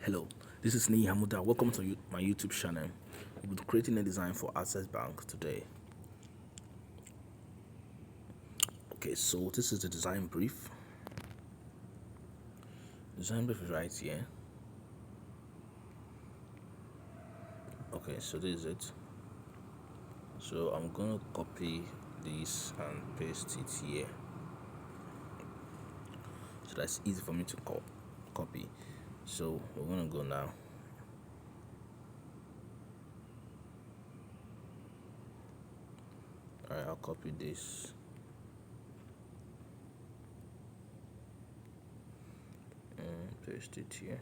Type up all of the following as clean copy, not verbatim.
Hello, this is Nii Hamuda. Welcome to my YouTube channel. We'll be creating a design for Access Bank today. Okay, so this is the design brief. Design brief is right here. Okay, so this is it. So I'm gonna copy this and paste it here, so that's easy for me to copy. So we're gonna go now. Alright, I'll copy this. And paste it here.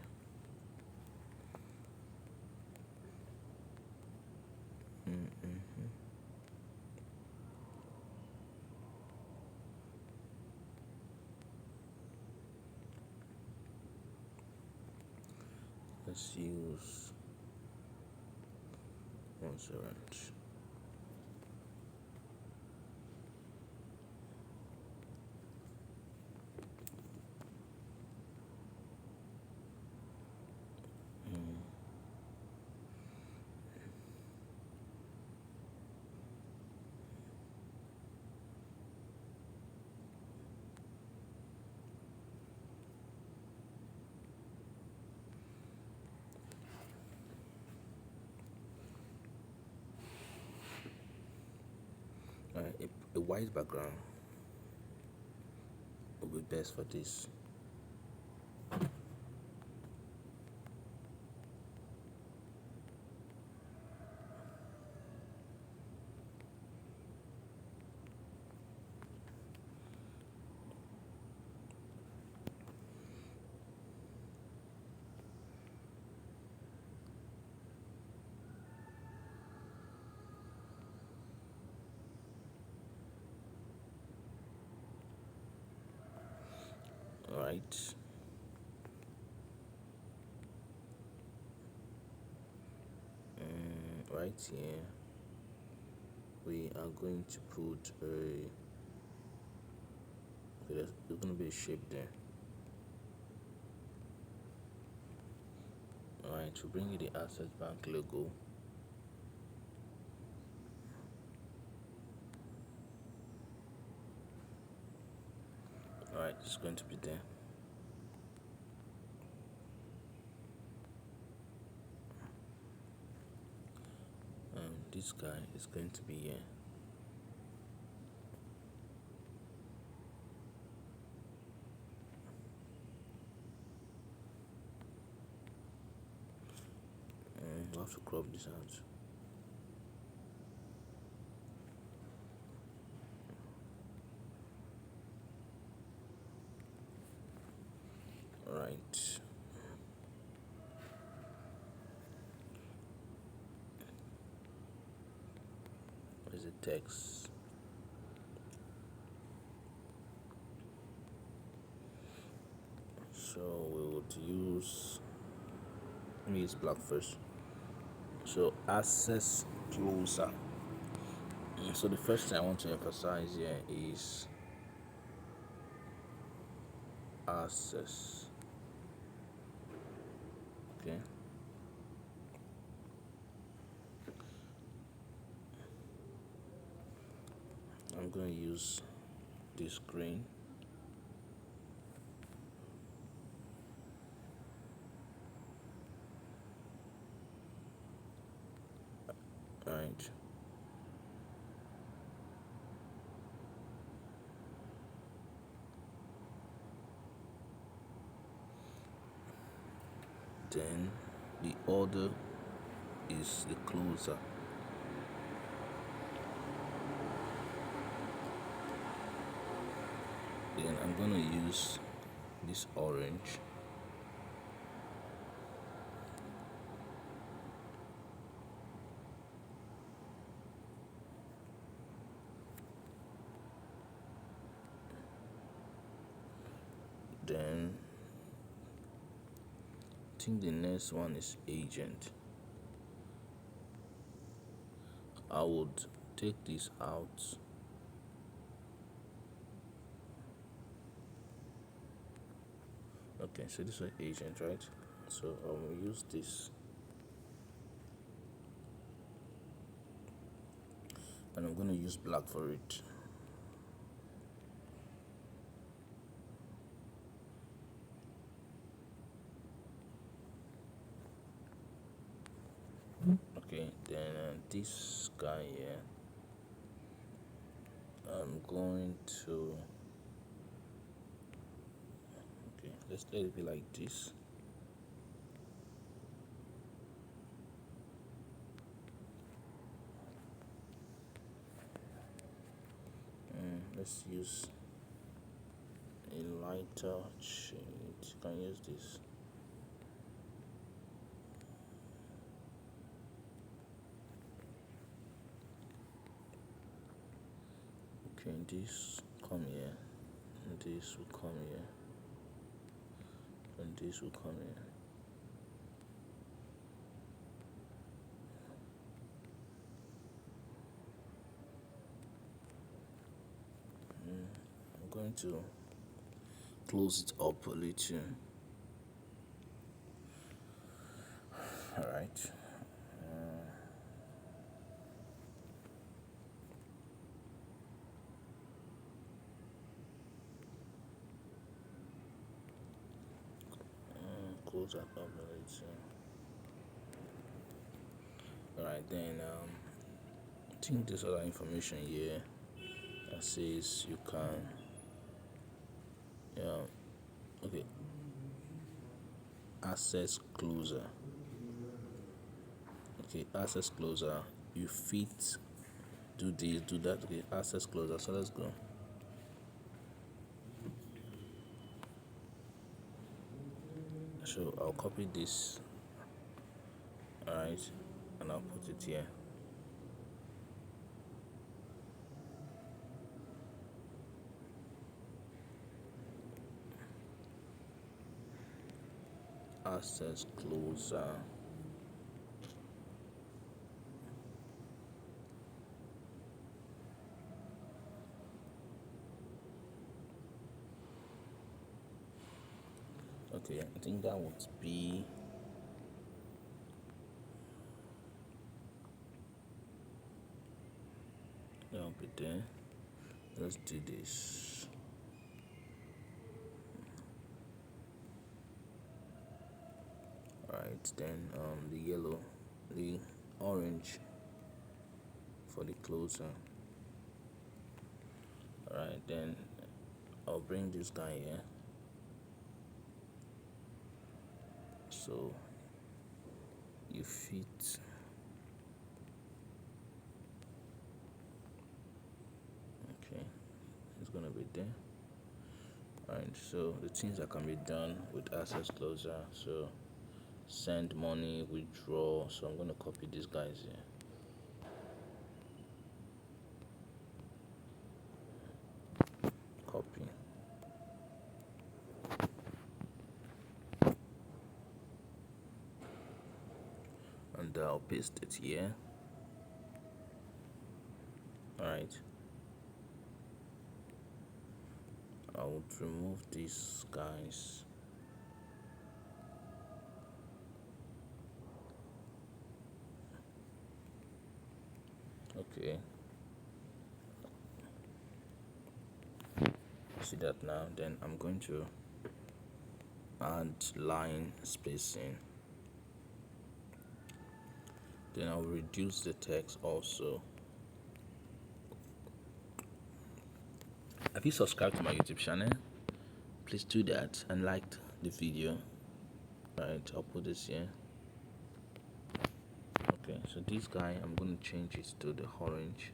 Let's use 1/7. A white background will be best for this. Alright. Right here we are going to put okay, there's going to be a shape there. Alright, to bring you the Access Bank logo. Alright, it's going to be there. This guy is going to be here. We'll have to crop this out. Alright. Where's the text? So we would use, let me use black first. So access closer. So the first thing I want to emphasize here is access. Okay. I'm going to use this green. Alright. Then the order is the closer. Then I'm gonna use this orange. Then I think the next one is agent. I would take this out. Okay, so this is agent, right? So I will use this, and I'm going to use black for it. Okay, then this guy here, I'm going to, okay, let's let it be like this. Let's use a lighter shade. You can use this. Okay, this come here, and this will come here, and this will come here. I'm going to close it up a little. Alright. Close that up a little. Alright, then I think there's other information here that says you can, okay, access closer. Okay, access closer. You fit do this, do that. Okay, access closer. So let's go. So I'll copy this. Alright, and I'll put it here. Access closer. Okay, I think that would be there. Let's do this. Alright, then the yellow, the orange for the closer. Alright, then I'll bring this guy here. So you fit. Okay, it's gonna be there. Alright, so the things that can be done with access closer. So send money, withdraw. So I'm gonna copy these guys here. Copy. And I'll paste it here. Alright. I would remove these guys. Okay. See that now? Then I'm going to add line spacing. Then I'll reduce the text also. Have you subscribed to my YouTube channel? Please do that and like the video. Right, I'll put this here. Okay, so this guy, I'm going to change it to the orange.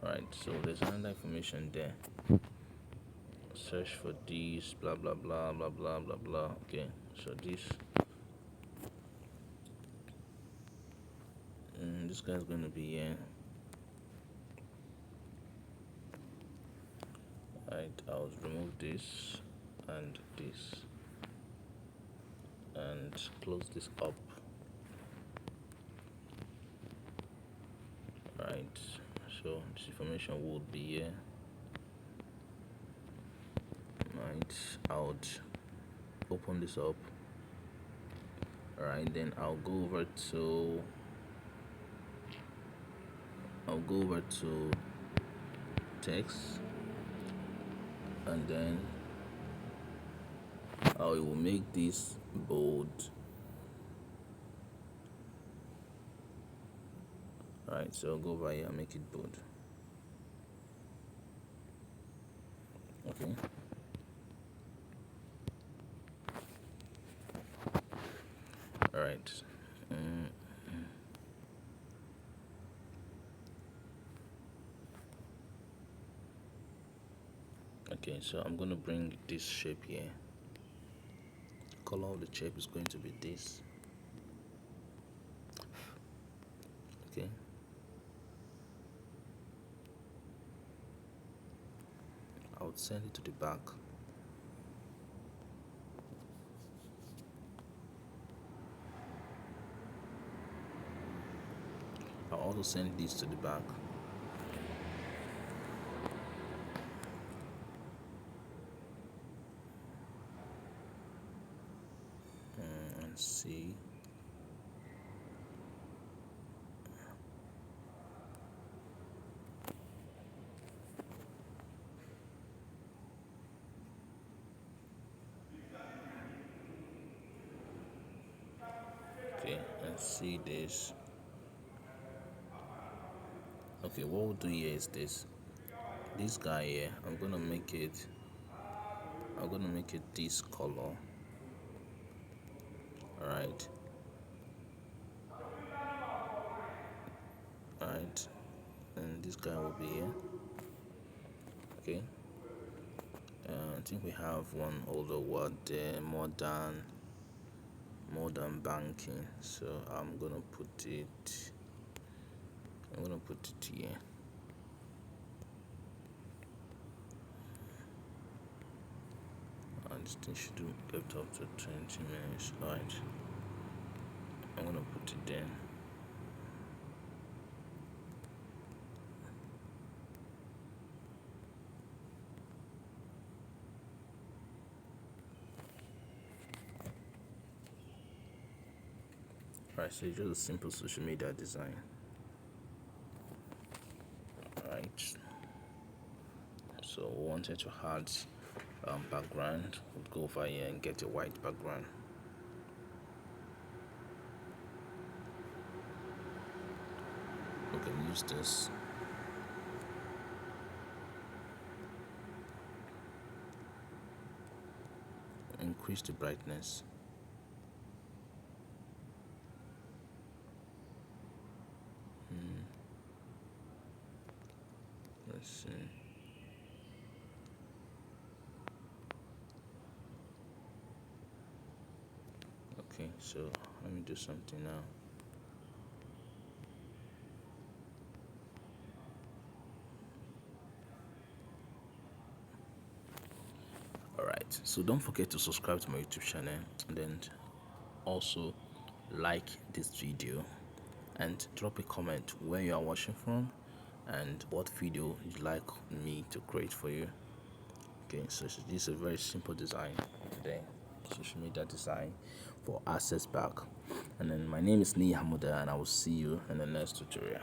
Alright, so there's another information there. Search for this, blah blah blah blah blah blah blah. Okay, so this guy's going to be here. Alright, I'll remove this and this and close this up. Right, so this information would be here. Right, out. open this up. Alright, then I'll go over to text, and then I will make this bold. Alright, so I'll go over here and make it bold. Okay. Alright. Okay, so I'm gonna bring this shape here. Color of the shape is going to be this. Okay. I would send it to the back. I'll also send this to the back. And see. Okay, and see this. Okay, what we'll do here is this guy here, I'm gonna make it this color. Alright. Alright. And this guy will be here. Okay. I think we have one older word there, modern banking. So I'm gonna put it here. And this thing should do left up to 20 minutes. Alright. I'm gonna put it there. Alright, so it's just a simple social media design. Alright. So we wanted to add background. We'll go over here and get a white background. We can use this. Increase the brightness. Let's see. Okay, so let me do something now. Alright, so don't forget to subscribe to my YouTube channel, and then also like this video and drop a comment where you are watching from and what video you'd like me to create for you. Okay, so this is a very simple design today, social media design for access back. And then my name is Lee Hamuda, and I will see you in the next tutorial.